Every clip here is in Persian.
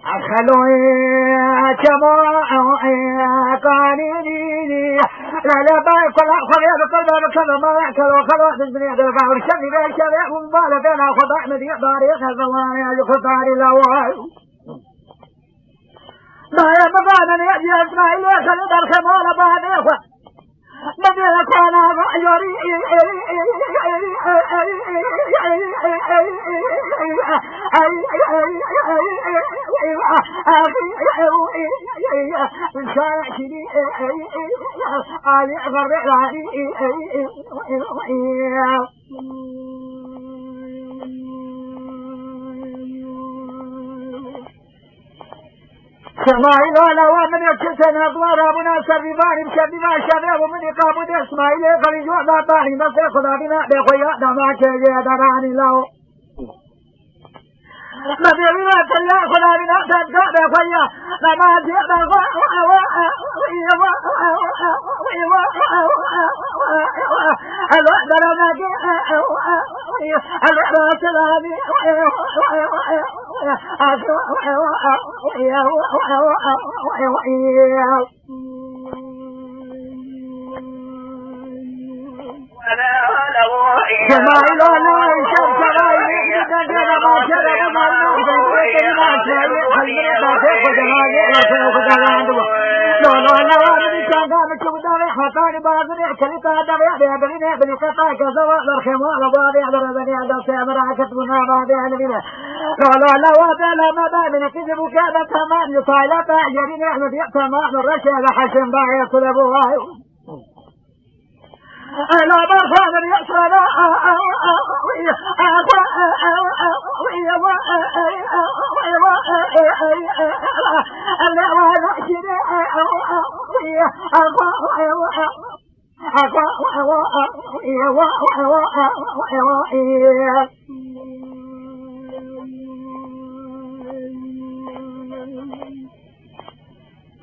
خلوي كما قانيني لا بايك ولا خليه بكل كذا ما يأكل خلوه الدنيا دلقا ورشدي بيك شبيه ومبالة بينا خضع مدي داري خزواني يخطاري لواي ما يبقى يأتي إسماعيل يخلد الخمال بعد إخوة مدينة كوانا يوري من شارع شدي آلي غرق علي إسماعيل ولا ومن يكتن أدوار أبونا سربان بشبه شباب ومن يقابل إسماعيل خليج وضعطاني نصر خدا بنا بخياء دماء كيجي دراني له مدينة خلا خدا بنا تبقى بخياء دماء ألا مرحبا يا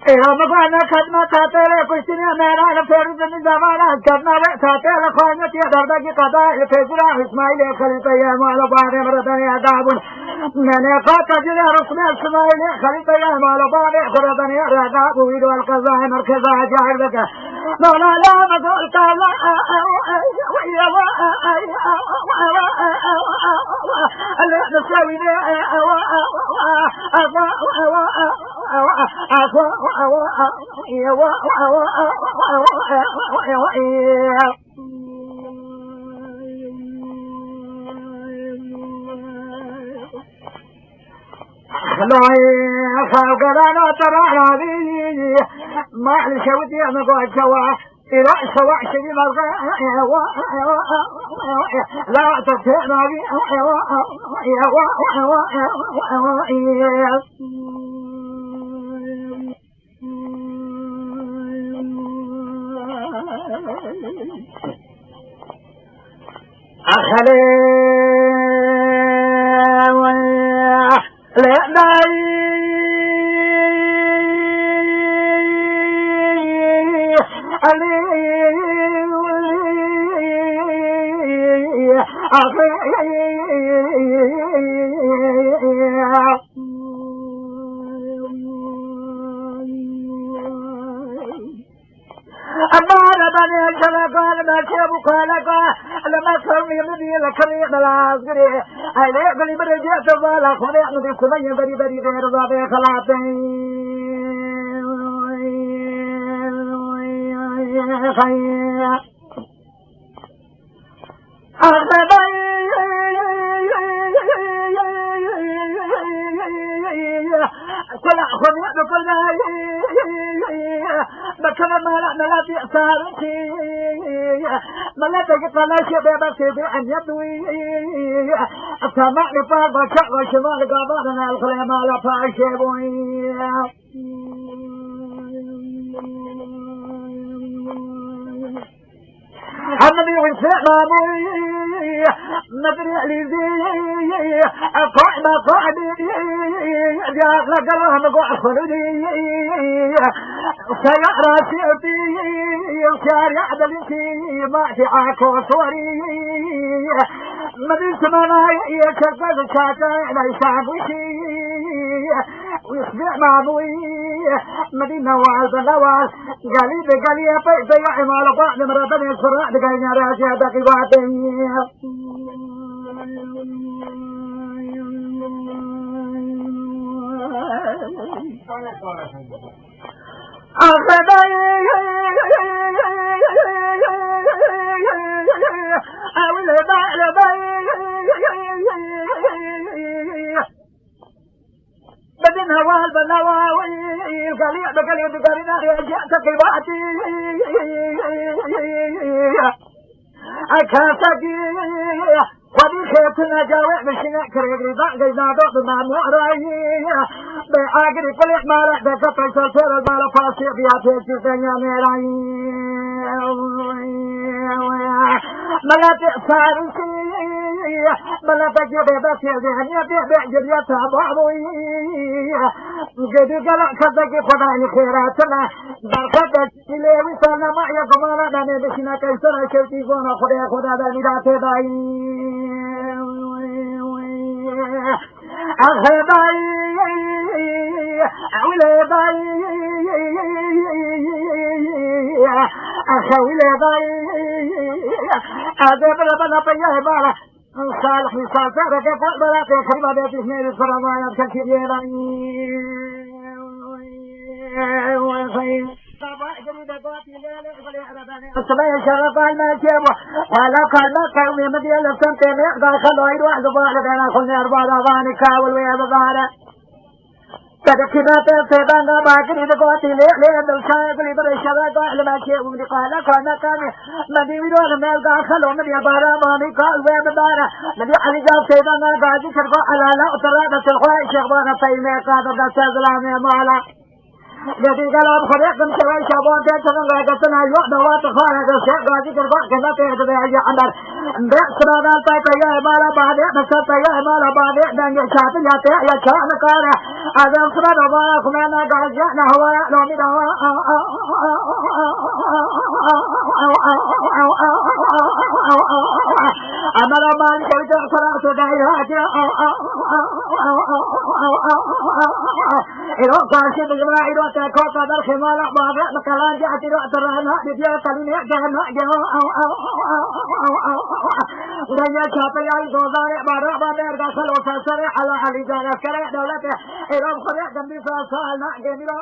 سلام مقانا خدمة تاتي كشتني ميران فيروز من زمانات كدنا تاتي لخوانتي دردك قضاء فجرا إسماعيل خليطة يا مال بار مردن يا دابون من قاطع جل رسم إسماعيل خليطة يا مال بار مردن يا داب ويد والقضاء مركزا جاهر بك لا مقول كلا اللي نسوي خلقنا ترى هذه ما لشوتي أنا قاعد سوا إلى سواء شديد لا تتنا أخلي أمال بني شلقان ما كيبو خالقا لما كرمي مدي لكريم العسكري أيلي بلي برجع تبالا خلي أحمد السمية بري غير ضابي خلاطين خير كل أخذ كل بكرة ما لا تأثارتي ما لا تقطع شباب سيدي أن يدوي أسمع لفاق بشع وشمال قابلنا الخليمة لا فاشبوي النبي وسلم مدري علي قائم قاعدي يا لقلها مقع خلدي سيارة سيرتي وشارع دلتي ما في عاكو صوري مدري سمانا يكفز شاكا ليس عبوشي ويسمع معبوي مدينة والبنوال قالي بقالي بي عمال بعض مرتبة الفراء دقاينا راجع دقيقاتي بدن هوال بالنواوي قليل بقليل بقليل رجعت قباتي أكاسكي ودي خيتنا جاوي بشنا كريدي باقي نادو بمامو رأي بأجري كل إحمالك دكتور سلسل المال فاسي بياتي تسنيا ميراي ملاتي فارسي ملاتي جبه سيدي بيجري تابعوي جدي قال كذاك خداي خيراتنا بركات تلوي سلام يا جماعه دني بشنا كيسرا شوتي غنا خدا دني داتي داي أخباي أولادي أخوالي أدب ربنا بيا بالا صالح صالح رجع بلا تكرم بيت اثنين الفرمان كثيرين السبايا شرطان ما جابوا ولا كلمة كومي مدينة السنتين يقدر خلوا يروح زبالة أنا خلني أربعة أغاني كاول ويا بغارة تذكرت سيدنا باكري دقوتي ليه بالشاي كلي بريشة قال ما شيء وقال كلمة كامي مدي ويروح مال قال خلوا مدي بارا مامي قال ويا بغارة مدي علي جاب سيدنا قاضي شرقوا على لا أترى بس الخوي شيخنا فيما قادر دست زلامي مالا jadi kalau khariq kan cewek syabon dia jangan lagi kena yuk dawa tekhar ada syekh gaji kerja kena teh ada aja andar mbak seradan taya malah bade besar taya malah bade dan ya satu ya teh ya cak negara ada seradan malah kemana gaji nah hawa nomi dawa amara mal kerja serang sedaya aja itu kasih bagaimana itu تكو قدر خمالة بابا مكالان جاءت رأت الرهنة بديا كلمة جهنة جهو ودنيا شاطئ ياي دوزاري بارا بابا ارغا سلو سلسري على علي جانا سري دولته إرام خريع جنبي سالنا جميلو